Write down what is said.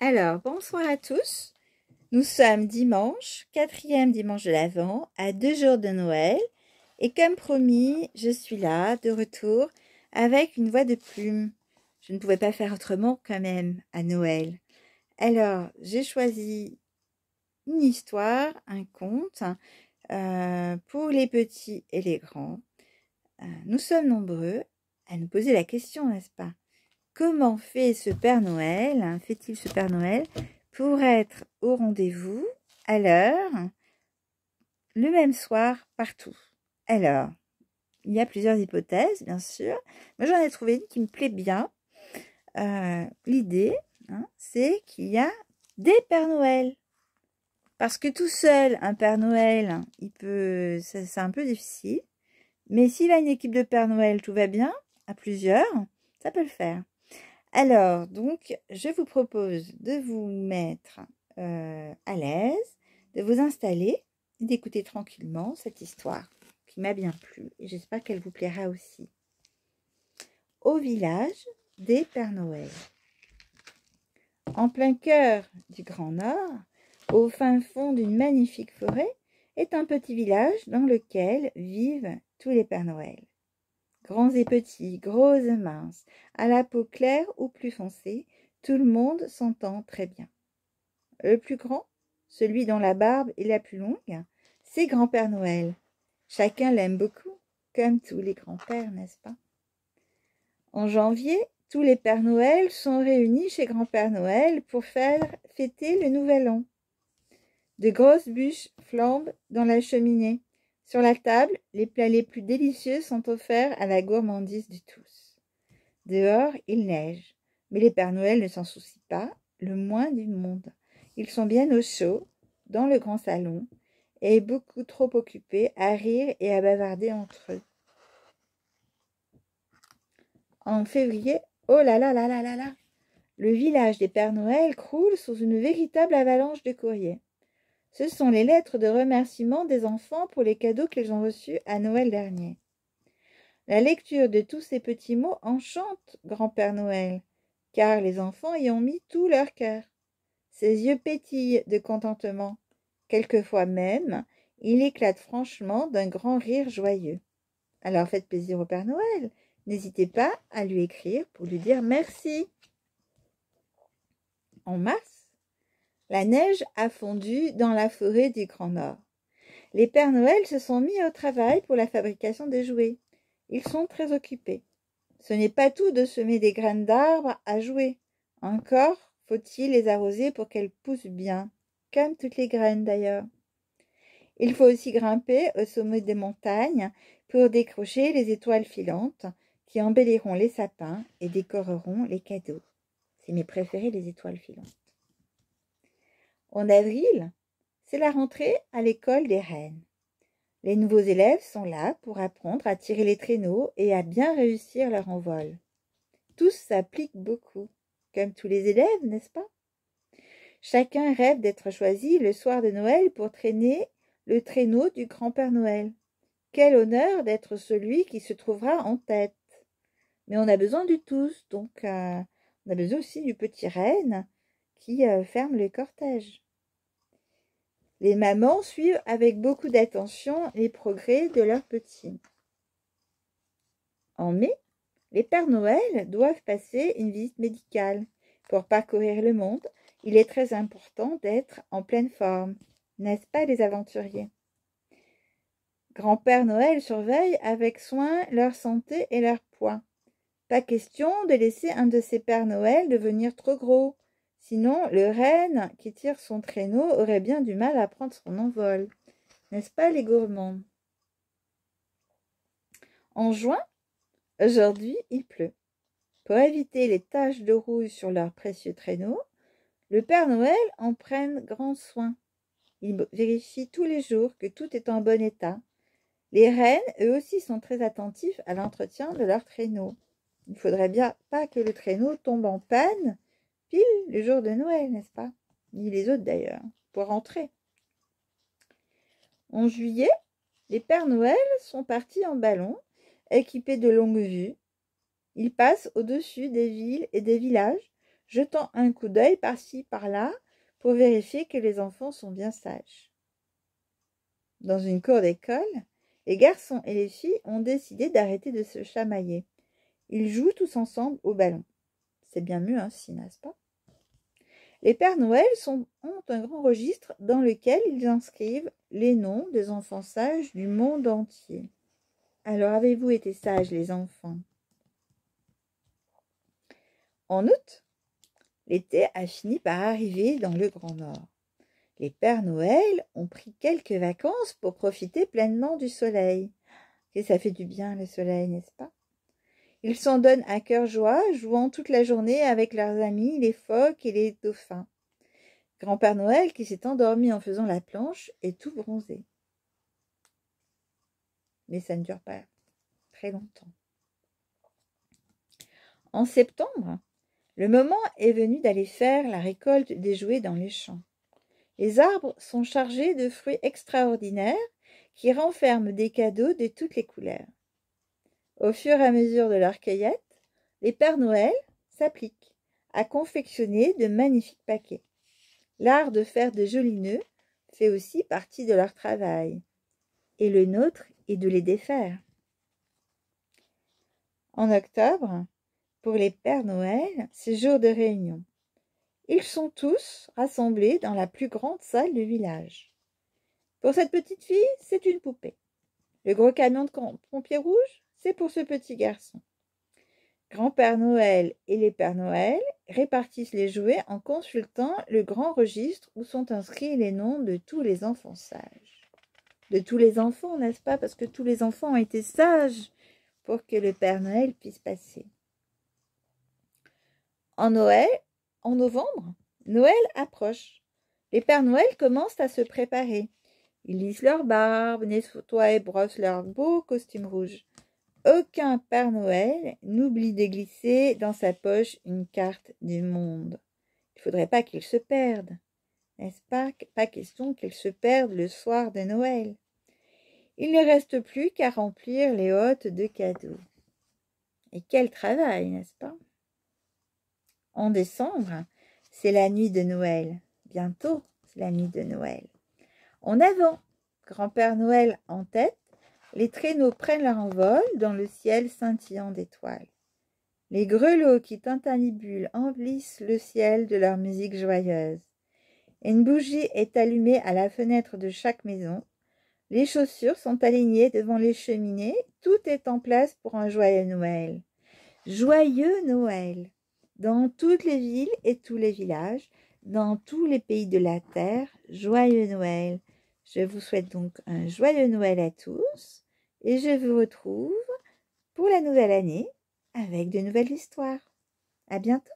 Alors, bonsoir à tous. Nous sommes dimanche, 4e dimanche de l'Avent, à 2 jours de Noël. Et comme promis, je suis là, de retour, avec une voix de plume. Je ne pouvais pas faire autrement quand même à Noël. Alors, j'ai choisi une histoire, un conte, pour les petits et les grands. Nous sommes nombreux à nous poser la question, n'est-ce pas? Comment fait ce Père Noël, fait-il ce Père Noël, pour être au rendez-vous, à l'heure, le même soir, partout? Alors, il y a plusieurs hypothèses, bien sûr. Moi, j'en ai trouvé une qui me plaît bien. L'idée, c'est qu'il y a des Pères Noël. Parce que tout seul, un Père Noël, c'est un peu difficile. Mais s'il a une équipe de Père Noël, tout va bien, à plusieurs, ça peut le faire. Alors, donc, je vous propose de vous mettre à l'aise, de vous installer et d'écouter tranquillement cette histoire qui m'a bien plu et j'espère qu'elle vous plaira aussi. Au village des Pères Noël. En plein cœur du Grand Nord, au fin fond d'une magnifique forêt, est un petit village dans lequel vivent tous les Pères Noël. Grands et petits, gros et minces, à la peau claire ou plus foncée, tout le monde s'entend très bien. Le plus grand, celui dont la barbe est la plus longue, c'est Grand-Père Noël. Chacun l'aime beaucoup, comme tous les grands-pères, n'est-ce pas? En janvier, tous les Pères Noël sont réunis chez Grand-Père Noël pour faire fêter le Nouvel An. De grosses bûches flambent dans la cheminée. Sur la table, les plats les plus délicieux sont offerts à la gourmandise de tous. Dehors, il neige, mais les Pères Noël ne s'en soucient pas, le moins du monde. Ils sont bien au chaud, dans le grand salon, et beaucoup trop occupés à rire et à bavarder entre eux. En février, oh là là là là là là, le village des Pères Noël croule sous une véritable avalanche de courriers. Ce sont les lettres de remerciement des enfants pour les cadeaux qu'ils ont reçus à Noël dernier. La lecture de tous ces petits mots enchante Grand-Père Noël, car les enfants y ont mis tout leur cœur. Ses yeux pétillent de contentement. Quelquefois même, il éclate franchement d'un grand rire joyeux. Alors faites plaisir au Père Noël. N'hésitez pas à lui écrire pour lui dire merci. En mars, la neige a fondu dans la forêt du Grand Nord. Les Pères Noël se sont mis au travail pour la fabrication des jouets. Ils sont très occupés. Ce n'est pas tout de semer des graines d'arbres à jouer. Encore faut-il les arroser pour qu'elles poussent bien, comme toutes les graines d'ailleurs. Il faut aussi grimper au sommet des montagnes pour décrocher les étoiles filantes qui embelliront les sapins et décoreront les cadeaux. C'est mes préférés, les étoiles filantes. En avril, c'est la rentrée à l'école des reines. Les nouveaux élèves sont là pour apprendre à tirer les traîneaux et à bien réussir leur envol. Tous s'appliquent beaucoup, comme tous les élèves, n'est-ce pas? Chacun rêve d'être choisi le soir de Noël pour traîner le traîneau du Grand-Père Noël. Quel honneur d'être celui qui se trouvera en tête. Mais on a besoin de tous, donc on a besoin aussi du petit renne qui ferme le cortège. Les mamans suivent avec beaucoup d'attention les progrès de leurs petits. En mai, les Pères Noël doivent passer une visite médicale. Pour parcourir le monde, il est très important d'être en pleine forme, n'est-ce pas les aventuriers? Grand-Père Noël surveille avec soin leur santé et leur poids. Pas question de laisser un de ces Pères Noël devenir trop gros, sinon le renne qui tire son traîneau aurait bien du mal à prendre son envol. N'est-ce pas les gourmands? En juin, aujourd'hui, il pleut. Pour éviter les taches de rouille sur leurs précieux traîneaux, le Père Noël en prenne grand soin. Il vérifie tous les jours que tout est en bon état. Les reines, eux aussi, sont très attentifs à l'entretien de leurs traîneaux. Il ne faudrait bien pas que le traîneau tombe en panne pile le jour de Noël, n'est-ce pas? Ni les autres d'ailleurs, pour rentrer. En juillet, les Pères Noël sont partis en ballon, équipés de longues vues. Ils passent au-dessus des villes et des villages, jetant un coup d'œil par-ci, par-là, pour vérifier que les enfants sont bien sages. Dans une cour d'école, les garçons et les filles ont décidé d'arrêter de se chamailler. Ils jouent tous ensemble au ballon. C'est bien mieux ainsi, n'est-ce pas? Les Pères Noël ont un grand registre dans lequel ils inscrivent les noms des enfants sages du monde entier. Alors, avez-vous été sages, les enfants? En août, l'été a fini par arriver dans le Grand Nord. Les Pères Noël ont pris quelques vacances pour profiter pleinement du soleil. Et ça fait du bien, le soleil, n'est-ce pas? Ils s'en donnent à cœur joie, jouant toute la journée avec leurs amis, les phoques et les dauphins. Grand-Père Noël, qui s'est endormi en faisant la planche, est tout bronzé. Mais ça ne dure pas très longtemps. En septembre, le moment est venu d'aller faire la récolte des jouets dans les champs. Les arbres sont chargés de fruits extraordinaires qui renferment des cadeaux de toutes les couleurs. Au fur et à mesure de leur cueillette, les Pères Noël s'appliquent à confectionner de magnifiques paquets. L'art de faire de jolis nœuds fait aussi partie de leur travail, et le nôtre est de les défaire. En octobre, pour les Pères Noël, c'est jour de réunion. Ils sont tous rassemblés dans la plus grande salle du village. Pour cette petite fille, c'est une poupée. Le gros camion de pompier rouge, c'est pour ce petit garçon. Grand-Père Noël et les Pères Noël répartissent les jouets en consultant le grand registre où sont inscrits les noms de tous les enfants sages. De tous les enfants, n'est-ce pas? Parce que tous les enfants ont été sages pour que le Père Noël puisse passer. En novembre, Noël approche. Les Pères Noël commencent à se préparer. Ils lissent leur barbe, nettoient et brossent leur beau costume rouge. Aucun Père Noël n'oublie de glisser dans sa poche une carte du monde. Il ne faudrait pas qu'il se perde, n'est-ce pas? Pas question qu'il se perde le soir de Noël. Il ne reste plus qu'à remplir les hôtes de cadeaux. Et quel travail, n'est-ce pas? En décembre, c'est la nuit de Noël. Bientôt, c'est la nuit de Noël. En avant, Grand-Père Noël en tête, les traîneaux prennent leur envol dans le ciel scintillant d'étoiles. Les grelots qui tintinnabulent emplissent le ciel de leur musique joyeuse. Une bougie est allumée à la fenêtre de chaque maison. Les chaussures sont alignées devant les cheminées. Tout est en place pour un joyeux Noël. Joyeux Noël! Dans toutes les villes et tous les villages, dans tous les pays de la terre, joyeux Noël! Je vous souhaite donc un joyeux Noël à tous et je vous retrouve pour la nouvelle année avec de nouvelles histoires. À bientôt!